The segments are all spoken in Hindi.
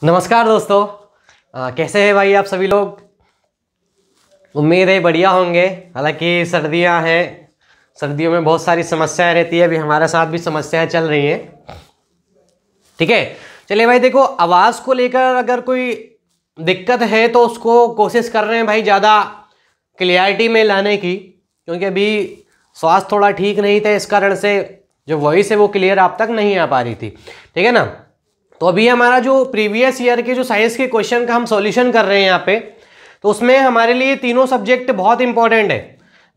नमस्कार दोस्तों। कैसे हैं भाई आप सभी लोग। उम्मीद है बढ़िया होंगे। हालांकि सर्दियां हैं, सर्दियों में बहुत सारी समस्याएं रहती है। अभी हमारे साथ भी समस्याएं चल रही हैं। ठीक है, चलिए भाई देखो, आवाज़ को लेकर अगर कोई दिक्कत है तो उसको कोशिश कर रहे हैं भाई ज़्यादा क्लियरिटी में लाने की, क्योंकि अभी स्वास्थ्य थोड़ा ठीक नहीं था, इस कारण से जो वॉइस है वो क्लियर आप तक नहीं आ पा रही थी। ठीक है ना। तो अभी हमारा जो प्रीवियस ईयर के जो साइंस के क्वेश्चन का हम सॉल्यूशन कर रहे हैं यहाँ पे, तो उसमें हमारे लिए तीनों सब्जेक्ट बहुत इंपॉर्टेंट है।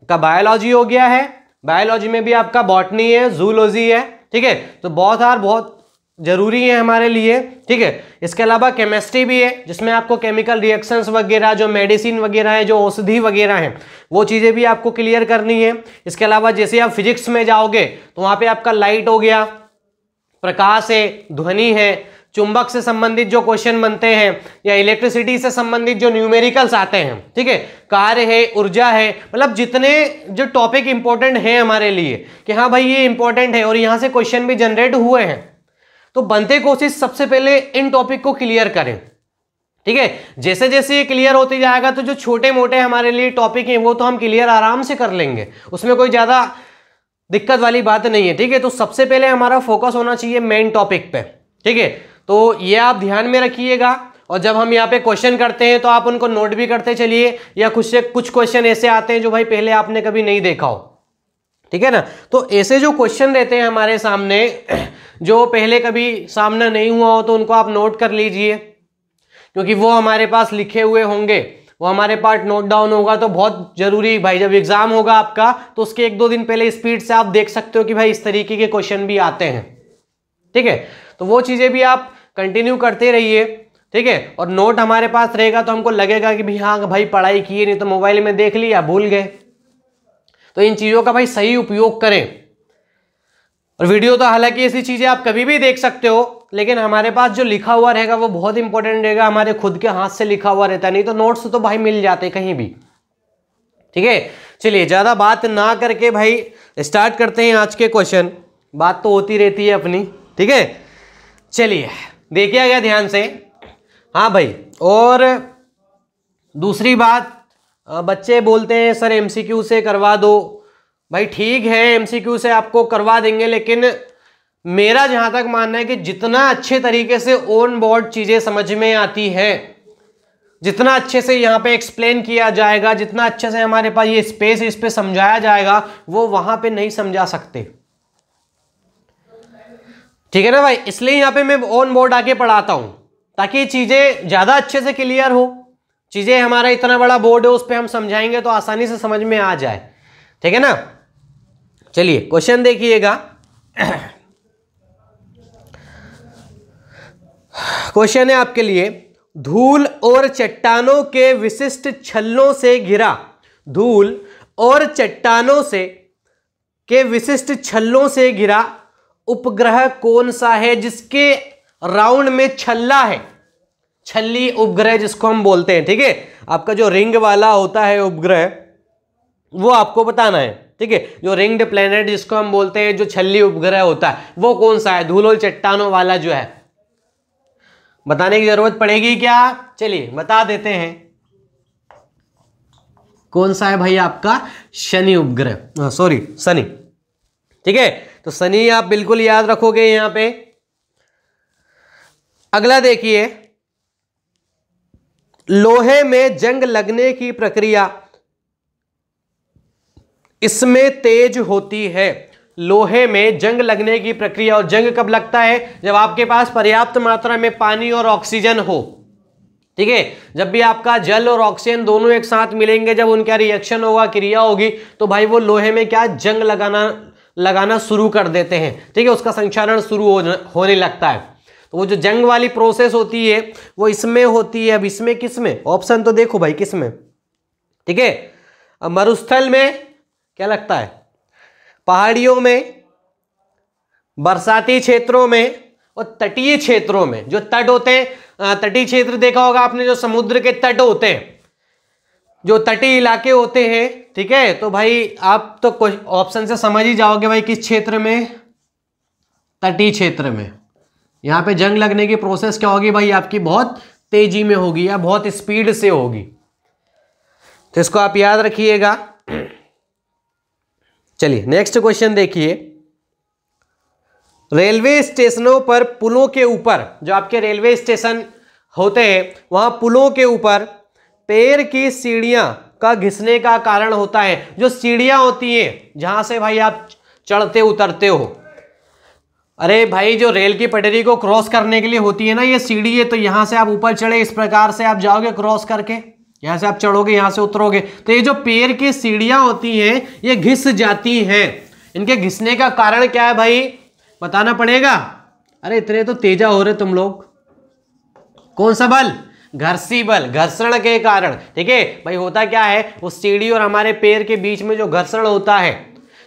का बायोलॉजी हो गया है, बायोलॉजी में भी आपका बॉटनी है, जूलॉजी है। ठीक है, तो बहुत जरूरी है हमारे लिए। ठीक है, इसके अलावा केमिस्ट्री भी है, जिसमें आपको केमिकल रिएक्शंस वगैरह, जो मेडिसिन वगैरह है, जो औषधि वगैरह हैं, वो चीज़ें भी आपको क्लियर करनी है। इसके अलावा जैसे आप फिजिक्स में जाओगे तो वहाँ पे आपका लाइट हो गया, प्रकाश है, ध्वनि है, चुंबक से संबंधित जो क्वेश्चन बनते हैं, या इलेक्ट्रिसिटी से संबंधित जो न्यूमेरिकल्स आते हैं। ठीक है, कार्य है, ऊर्जा है, मतलब जितने जो टॉपिक इंपॉर्टेंट है हमारे लिए कि हाँ भाई ये इंपॉर्टेंट है और यहाँ से क्वेश्चन भी जनरेट हुए हैं, तो बनते कोशिश सबसे पहले इन टॉपिक को क्लियर करें। ठीक है, जैसे जैसे ये क्लियर होती जाएगा तो जो छोटे मोटे हमारे लिए टॉपिक हैं वो तो हम क्लियर आराम से कर लेंगे, उसमें कोई ज़्यादा दिक्कत वाली बात नहीं है। ठीक है, तो सबसे पहले हमारा फोकस होना चाहिए मेन टॉपिक पे। ठीक है, तो ये आप ध्यान में रखिएगा, और जब हम यहाँ पे क्वेश्चन करते हैं तो आप उनको नोट भी करते चलिए, या कुछ क्वेश्चन ऐसे आते हैं जो भाई पहले आपने कभी नहीं देखा हो। ठीक है ना, तो ऐसे जो क्वेश्चन रहते हैं हमारे सामने जो पहले कभी सामना नहीं हुआ हो, तो उनको आप नोट कर लीजिए, क्योंकि वो हमारे पास लिखे हुए होंगे, वो हमारे पास नोट डाउन होगा, तो बहुत जरूरी भाई जब एग्जाम होगा आपका तो उसके 1-2 दिन पहले स्पीड से आप देख सकते हो कि भाई इस तरीके के क्वेश्चन भी आते हैं। ठीक है, तो वो चीजें भी आप कंटिन्यू करते रहिए। ठीक है, और नोट हमारे पास रहेगा तो हमको लगेगा कि भाई हाँ भाई पढ़ाई की, नहीं तो मोबाइल में देख लिया भूल गए। तो इन चीजों का भाई सही उपयोग करें। और वीडियो तो हालांकि ऐसी चीजें आप कभी भी देख सकते हो, लेकिन हमारे पास जो लिखा हुआ रहेगा वो बहुत इंपॉर्टेंट रहेगा, हमारे खुद के हाथ से लिखा हुआ रहता है, नहीं तो नोट्स तो भाई मिल जाते कहीं भी। ठीक है, चलिए ज्यादा बात ना करके भाई स्टार्ट करते हैं आज के क्वेश्चन। बात तो होती रहती है अपनी। ठीक है, चलिए देखिए गया ध्यान से। हाँ भाई, और दूसरी बात, बच्चे बोलते हैं सर एमसीक्यू से करवा दो। भाई ठीक है, एमसीक्यू से आपको करवा देंगे, लेकिन मेरा जहां तक मानना है कि जितना अच्छे तरीके से ऑन बोर्ड चीजें समझ में आती है, जितना अच्छे से यहाँ पे एक्सप्लेन किया जाएगा, जितना अच्छे से हमारे पास ये स्पेस इस पे समझाया जाएगा, वो वहां पे नहीं समझा सकते। ठीक है ना भाई, इसलिए यहाँ पे मैं ऑन बोर्ड आके पढ़ाता हूं, ताकि चीजें ज्यादा अच्छे से क्लियर हो। चीजें हमारा इतना बड़ा बोर्ड है, उस पर हम समझाएंगे तो आसानी से समझ में आ जाए। ठीक है ना, चलिए क्वेश्चन देखिएगा। क्वेश्चन है आपके लिए, धूल और चट्टानों के विशिष्ट छल्लों से घिरा, धूल और चट्टानों से के विशिष्ट छल्लों से घिरा उपग्रह कौन सा है जिसके राउंड में छल्ला है। छल्ली उपग्रह जिसको हम बोलते हैं। ठीक है, आपका जो रिंग वाला होता है उपग्रह, वो आपको बताना है। ठीक है, जो रिंग्ड प्लेनेट जिसको हम बोलते हैं, जो छल्ली उपग्रह होता है, वो कौन सा है। धूल और चट्टानों वाला जो है, बताने की जरूरत पड़ेगी क्या? चलिए बता देते हैं कौन सा है भाई आपका शनि उपग्रह, सॉरी शनि। ठीक है, तो शनि आप बिल्कुल याद रखोगे यहां पे। अगला देखिए, लोहे में जंग लगने की प्रक्रिया इसमें तेज होती है। लोहे में जंग लगने की प्रक्रिया, और जंग कब लगता है? जब आपके पास पर्याप्त मात्रा में पानी और ऑक्सीजन हो। ठीक है, जब भी आपका जल और ऑक्सीजन दोनों एक साथ मिलेंगे, जब उनका रिएक्शन होगा, क्रिया होगी, तो भाई वो लोहे में क्या जंग लगाना शुरू कर देते हैं। ठीक है, उसका संक्षारण शुरू होने लगता है। तो वो जो जंग वाली प्रोसेस होती है वो इसमें होती है। अब इसमें किसमें? ऑप्शन तो देखो भाई किसमें। ठीक है, मरुस्थल में क्या लगता है, पहाड़ियों में, बरसाती क्षेत्रों में, और तटीय क्षेत्रों में। जो तट होते हैं, तटीय क्षेत्र देखा होगा आपने, जो समुद्र के तट होते हैं, जो तटीय इलाके होते हैं। ठीक है, तो भाई आप तो ऑप्शन से समझ ही जाओगे भाई किस क्षेत्र में, तटीय क्षेत्र में। यहाँ पे जंग लगने की प्रोसेस क्या होगी भाई आपकी, बहुत तेजी में होगी या बहुत स्पीड से होगी। तो इसको आप याद रखिएगा। चलिए नेक्स्ट क्वेश्चन देखिए। रेलवे स्टेशनों पर पुलों के ऊपर, जो आपके रेलवे स्टेशन होते हैं वहां पुलों के ऊपर पैर की सीढ़ियां का घिसने का कारण होता है। जो सीढ़ियां होती हैं जहां से भाई आप चढ़ते उतरते हो, अरे भाई जो रेल की पटरी को क्रॉस करने के लिए होती है ना ये सीढ़ी है, तो यहां से आप ऊपर चढ़े इस प्रकार से आप जाओगे क्रॉस करके, यहां से आप चढ़ोगे यहां से उतरोगे, तो ये जो पैर की सीढ़ियां होती हैं ये घिस जाती हैं। इनके घिसने का कारण क्या है भाई, बताना पड़ेगा। अरे इतने तो तेजा हो रहे तुम लोग। कौन सा बल, घर्षी बल, घर्षण के कारण। ठीक है भाई, होता क्या है उस सीढ़ी और हमारे पैर के बीच में जो घर्षण होता है,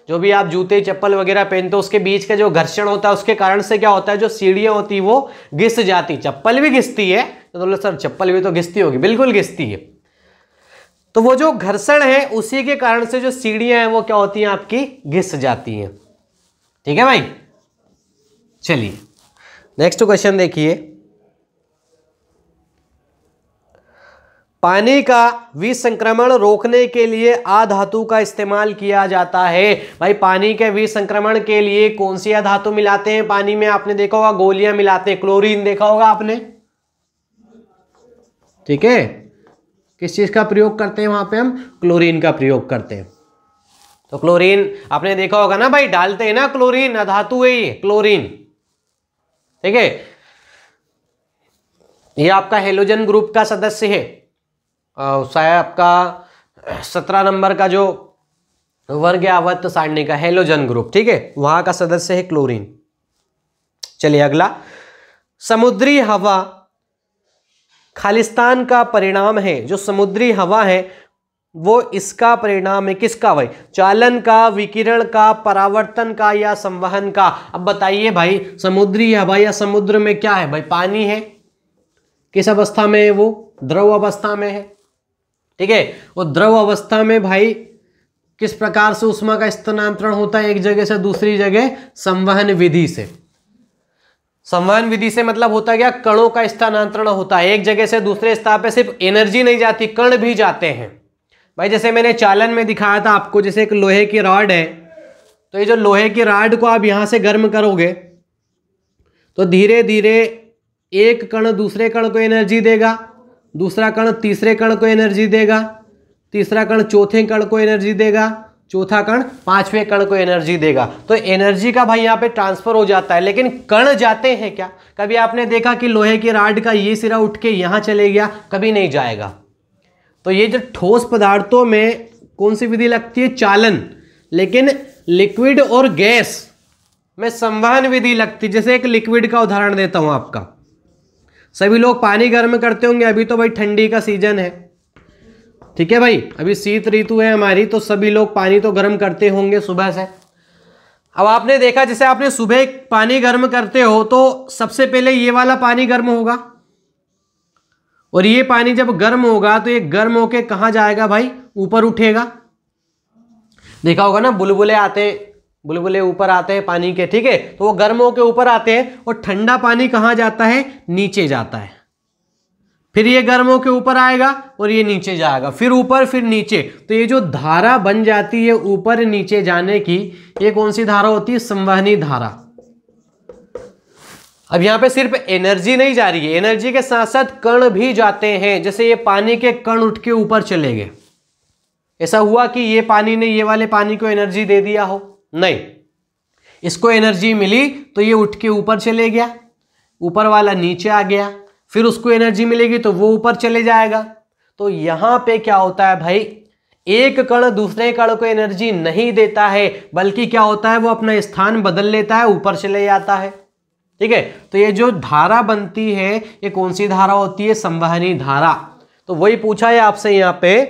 जो भी आप जूते चप्पल वगैरह पहनते हो उसके बीच का जो घर्षण होता है उसके कारण से क्या होता है, जो सीढ़ियां होती है वो घिस जाती। चप्पल भी घिसती है तो बोले सर चप्पल भी तो घिसती होगी, बिल्कुल घिसती है। तो वो जो घर्षण है उसी के कारण से जो सीढ़ियां हैं वो क्या होती हैं आपकी, घिस जाती हैं। ठीक है भाई, चलिए नेक्स्ट क्वेश्चन देखिए। पानी का विसंक्रमण रोकने के लिए अधातु का इस्तेमाल किया जाता है। भाई पानी के विसंक्रमण के लिए कौन सी अधातु मिलाते हैं पानी में, आपने देखा होगा गोलियां मिलाते हैं, क्लोरीन देखा होगा आपने। ठीक है, किस चीज का प्रयोग करते हैं वहां पे, हम क्लोरीन का प्रयोग करते हैं। तो क्लोरीन आपने देखा होगा ना भाई, डालते हैं ना क्लोरीन, अधातु है ये क्लोरीन। ठीक है, ये आपका हेलोजन ग्रुप का सदस्य है, शायद आपका 17 नंबर का जो वर्ग है आवर्त सारणी का हेलोजन ग्रुप। ठीक है, वहां का सदस्य है क्लोरीन। चलिए अगला, समुद्री हवा खालिस्तान का परिणाम है। जो समुद्री हवा है वो इसका परिणाम है, किसका भाई, चालन का, विकिरण का, परावर्तन का या संवहन का। अब बताइए भाई, समुद्री हवा या समुद्र में क्या है भाई, पानी है, किस अवस्था में है वो, द्रव अवस्था में है। ठीक है, वो द्रव अवस्था में भाई किस प्रकार से उष्मा का स्थानांतरण होता है एक जगह से दूसरी जगह, संवहन विधि से। संवहन विधि से मतलब होता है क्या, कणों का स्थानांतरण होता है एक जगह से दूसरे स्थान पे। सिर्फ एनर्जी नहीं जाती, कण भी जाते हैं भाई। जैसे मैंने चालन में दिखाया था आपको, जैसे एक लोहे की रॉड है, तो ये जो लोहे की रॉड को आप यहां से गर्म करोगे तो धीरे धीरे एक कण दूसरे कण को एनर्जी देगा, दूसरा कण तीसरे कण को एनर्जी देगा, तीसरा कण चौथे कण को एनर्जी देगा, चौथा कण पांचवें कण को एनर्जी देगा। तो एनर्जी का भाई यहाँ पे ट्रांसफर हो जाता है, लेकिन कण जाते हैं क्या, कभी आपने देखा कि लोहे की रॉड का ये सिरा उठ के यहां चले गया, कभी नहीं जाएगा। तो ये जो ठोस पदार्थों में कौन सी विधि लगती है, चालन, लेकिन लिक्विड और गैस में संवहन विधि लगती। जैसे एक लिक्विड का उदाहरण देता हूं आपका, सभी लोग पानी गर्म करते होंगे, अभी तो भाई ठंडी का सीजन है। ठीक है भाई, अभी शीत ऋतु है हमारी, तो सभी लोग पानी तो गर्म करते होंगे सुबह से। अब आपने देखा जैसे आपने सुबह पानी गर्म करते हो तो सबसे पहले ये वाला पानी गर्म होगा, और ये पानी जब गर्म होगा तो ये गर्म होके कहां जाएगा भाई, ऊपर उठेगा। देखा होगा ना बुलबुले आते हैं, बुलबुले ऊपर आते हैं पानी के। ठीक है, तो वो गर्म होके ऊपर आते हैं और ठंडा पानी कहां जाता है, नीचे जाता है। फिर ये गर्म होके ऊपर आएगा और ये नीचे जाएगा, फिर ऊपर फिर नीचे। तो ये जो धारा बन जाती है ऊपर नीचे जाने की, ये कौन सी धारा होती है, संवहनी धारा। अब यहां पे सिर्फ एनर्जी नहीं जा रही है, एनर्जी के साथ साथ कण भी जाते हैं। जैसे ये पानी के कण उठ के ऊपर चले गए, ऐसा हुआ कि ये पानी ने ये वाले पानी को एनर्जी दे दिया हो, नहीं, इसको एनर्जी मिली तो ये उठ के ऊपर चले गया, ऊपर वाला नीचे आ गया, फिर उसको एनर्जी मिलेगी तो वो ऊपर चले जाएगा। तो यहां पे क्या होता है भाई, एक कण दूसरे कण को एनर्जी नहीं देता है, बल्कि क्या होता है वो अपना स्थान बदल लेता है, ऊपर चले जाता है। ठीक है, तो ये जो धारा बनती है ये कौन सी धारा होती है, संवहनी धारा। तो वही पूछा है आपसे यहां पे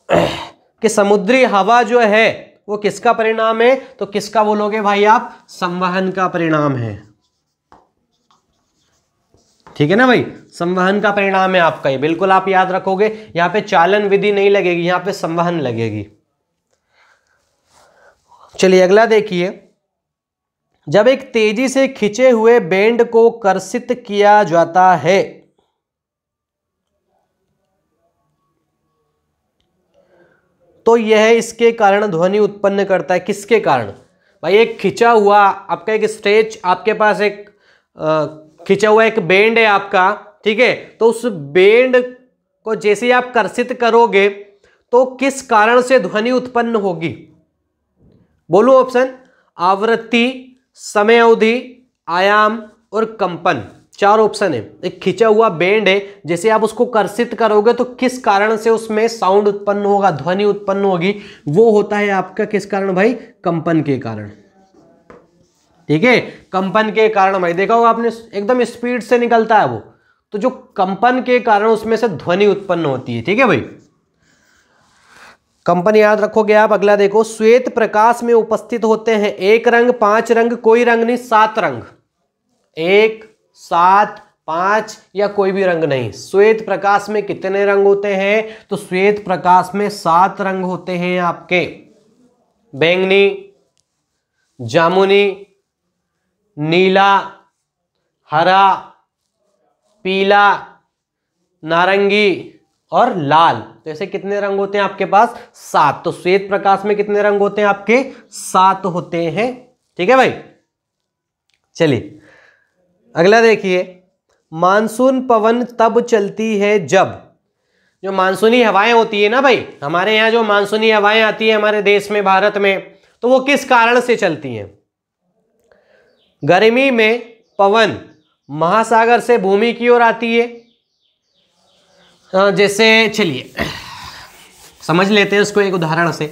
कि समुद्री हवा जो है वो किसका परिणाम है, तो किसका बोलोगे भाई आप, संवहन का परिणाम है। ठीक है ना भाई, संवहन का परिणाम है आपका, ये बिल्कुल आप याद रखोगे। यहां पे चालन विधि नहीं लगेगी, यहां पे संवहन लगेगी। चलिए अगला देखिए, जब एक तेजी से खिंचे हुए बैंड को कर्षित किया जाता है तो यह इसके कारण ध्वनि उत्पन्न करता है। किसके कारण? भाई एक खिंचा हुआ आपका एक स्ट्रेच, आपके पास एक खिंचा हुआ एक बैंड है आपका, ठीक है, तो उस बैंड को जैसे ही आप कर्षित करोगे तो किस कारण से ध्वनि उत्पन्न होगी? बोलो ऑप्शन। आवृत्ति, समय अवधि, आयाम और कंपन। 4 ऑप्शन है। एक खिंचा हुआ बैंड है, जैसे आप उसको कर्षित करोगे तो किस कारण से उसमें साउंड उत्पन्न होगा, ध्वनि उत्पन्न होगी? वो होता है आपका किस कारण भाई? कंपन के कारण। ठीक है, कंपन के कारण। भाई देखा होगा आपने, एकदम स्पीड से निकलता है वो, तो जो कंपन के कारण उसमें से ध्वनि उत्पन्न होती है। ठीक है भाई, कंपन याद रखोगे आप। अगला देखो, श्वेत प्रकाश में उपस्थित होते हैं 1 रंग, 5 रंग, कोई रंग नहीं, 7 रंग। 1, 7, 5 या कोई भी रंग नहीं। श्वेत प्रकाश में कितने रंग होते हैं? तो श्वेत प्रकाश में 7 रंग होते हैं आपके। बैंगनी, जामुनी, नीला, हरा, पीला, नारंगी और लाल। तो ऐसे कितने रंग होते हैं आपके पास? 7। तो श्वेत प्रकाश में कितने रंग होते हैं आपके? 7 होते हैं। ठीक है भाई, चलिए अगला देखिए, मानसून पवन तब चलती है जब, जो मानसूनी हवाएं होती है ना भाई, हमारे यहाँ जो मानसूनी हवाएं आती है हमारे देश में, भारत में, तो वो किस कारण से चलती हैं? गर्मी में पवन महासागर से भूमि की ओर आती है। जैसे चलिए समझ लेते हैं उसको एक उदाहरण से।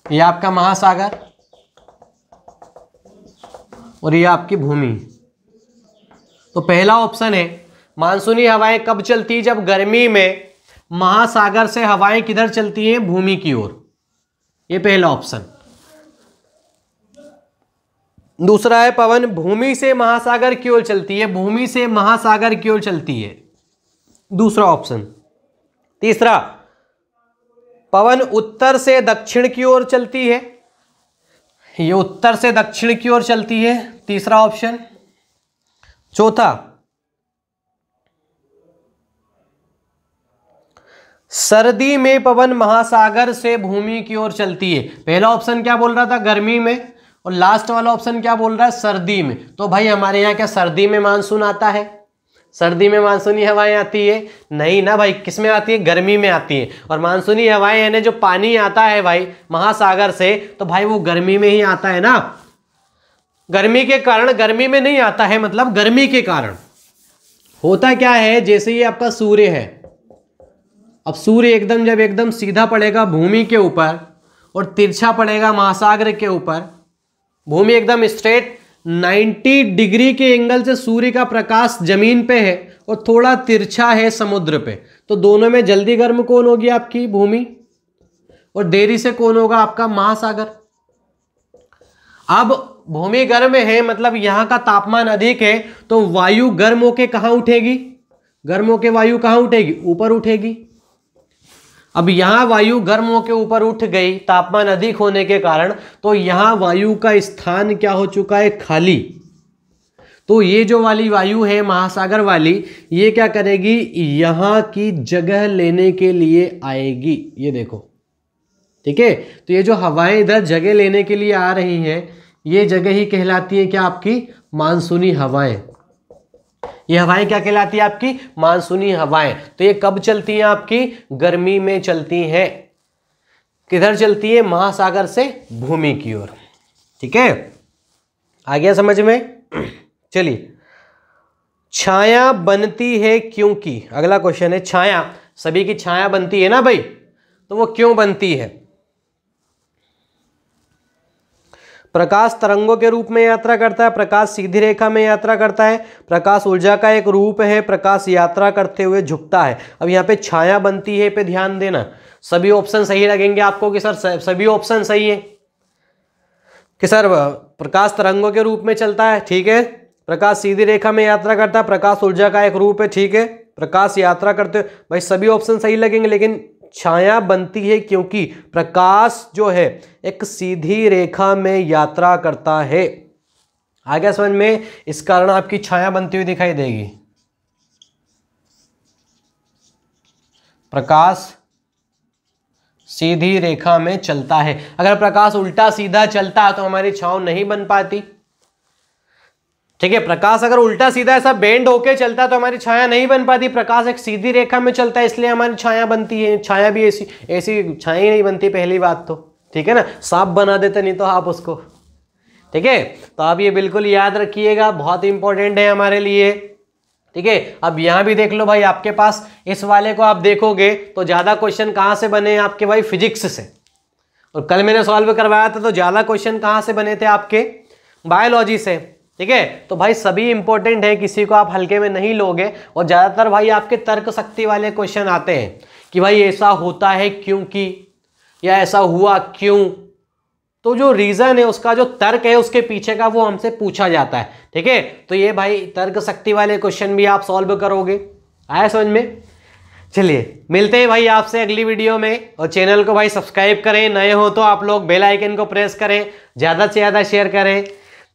ये आपका महासागर और ये आपकी भूमि। तो पहला ऑप्शन है, मानसूनी हवाएं कब चलती है? जब गर्मी में महासागर से हवाएं किधर चलती हैं? भूमि की ओर। ये पहला ऑप्शन। दूसरा है, पवन भूमि से महासागर की ओर चलती है। भूमि से महासागर की ओर चलती है, दूसरा ऑप्शन। तीसरा, पवन उत्तर से दक्षिण की ओर चलती है। ये उत्तर से दक्षिण की ओर चलती है, तीसरा ऑप्शन। चौथा, सर्दी में पवन महासागर से भूमि की ओर चलती है। पहला ऑप्शन क्या बोल रहा था? गर्मी में। और लास्ट वाला ऑप्शन क्या बोल रहा है? सर्दी में। तो भाई हमारे यहाँ क्या सर्दी में मानसून आता है? सर्दी में मानसूनी हवाएं आती है? नहीं ना भाई, किस में आती है? गर्मी में आती है। और मानसूनी हवाएं यानी जो पानी आता है भाई महासागर से, तो भाई वो गर्मी में ही आता है ना। गर्मी के कारण, गर्मी में नहीं आता है, मतलब गर्मी के कारण। होता क्या है, जैसे ये आपका सूर्य है, अब सूर्य एकदम जब एकदम सीधा पड़ेगा भूमि के ऊपर और तिरछा पड़ेगा महासागर के ऊपर, भूमि एकदम स्ट्रेट 90 डिग्री के एंगल से सूर्य का प्रकाश जमीन पे है और थोड़ा तिरछा है समुद्र पे, तो दोनों में जल्दी गर्म कौन होगी? आपकी भूमि। और देरी से कौन होगा? आपका महासागर। अब भूमि गर्म है, मतलब यहां का तापमान अधिक है, तो वायु गर्म होके कहां उठेगी? गर्म होके वायु कहां उठेगी? ऊपर उठेगी। अब यहां वायु गर्म होकर ऊपर उठ गई तापमान अधिक होने के कारण, तो यहां वायु का स्थान क्या हो चुका है? खाली। तो ये जो वाली वायु है महासागर वाली, ये क्या करेगी? यहां की जगह लेने के लिए आएगी। ये देखो, ठीक है। तो ये जो हवाएं इधर जगह लेने के लिए आ रही हैं, ये जगह ही कहलाती है क्या? आपकी मानसूनी हवाएं। ये हवाएं क्या कहलाती है? आपकी मानसूनी हवाएं। तो ये कब चलती हैं? आपकी गर्मी में चलती हैं। किधर चलती है? महासागर से भूमि की ओर। ठीक है, आ गया समझ में? चलिए, छाया बनती है क्योंकि, अगला क्वेश्चन है, छाया, सभी की छाया बनती है ना भाई, तो वो क्यों बनती है? प्रकाश तरंगों के रूप में यात्रा करता है, प्रकाश सीधी रेखा में यात्रा करता है, प्रकाश ऊर्जा का एक रूप है, प्रकाश यात्रा करते हुए झुकता है। अब यहाँ पे छाया बनती है पे ध्यान देना। सभी ऑप्शन सही लगेंगे आपको कि सर सभी ऑप्शन सही है कि सर प्रकाश तरंगों के रूप में चलता है, ठीक है, प्रकाश सीधी रेखा में यात्रा करता है, प्रकाश ऊर्जा का एक रूप है, ठीक है, प्रकाश यात्रा करते हुए, भाई सभी ऑप्शन सही लगेंगे, लेकिन छाया बनती है क्योंकि प्रकाश जो है एक सीधी रेखा में यात्रा करता है। आगे समझ में? इस कारण आपकी छाया बनती हुई दिखाई देगी। प्रकाश सीधी रेखा में चलता है। अगर प्रकाश उल्टा सीधा चलता तो हमारी छांव नहीं बन पाती। ठीक है, प्रकाश अगर उल्टा सीधा ऐसा बेंड होके चलता तो हमारी छाया नहीं बन पाती। प्रकाश एक सीधी रेखा में चलता है इसलिए हमारी छाया बनती है। छाया भी ऐसी ऐसी छाया ही नहीं बनती पहली बात तो। ठीक है ना, सांप बना देते नहीं तो आप उसको। ठीक है, तो आप ये बिल्कुल याद रखिएगा, बहुत इंपॉर्टेंट है हमारे लिए। ठीक है, अब यहां भी देख लो भाई, आपके पास इस वाले को आप देखोगे तो ज्यादा क्वेश्चन कहां से बने आपके भाई? फिजिक्स से। और कल मैंने सॉल्व करवाया था तो ज्यादा क्वेश्चन कहां से बने थे आपके? बायोलॉजी से। ठीक है, तो भाई सभी इंपॉर्टेंट है, किसी को आप हल्के में नहीं लोगे। और ज्यादातर भाई आपके तर्क शक्ति वाले क्वेश्चन आते हैं कि भाई ऐसा होता है क्योंकि, या ऐसा हुआ क्यों। तो जो रीजन है, उसका जो तर्क है उसके पीछे का, वो हमसे पूछा जाता है। ठीक है, तो ये भाई तर्क शक्ति वाले क्वेश्चन भी आप सॉल्व करोगे। आया समझ में? चलिए मिलते हैं भाई आपसे अगली वीडियो में। और चैनल को भाई सब्सक्राइब करें, नए हो तो आप लोग बेल आइकन को प्रेस करें, ज्यादा से ज्यादा शेयर करें।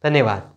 धन्यवाद।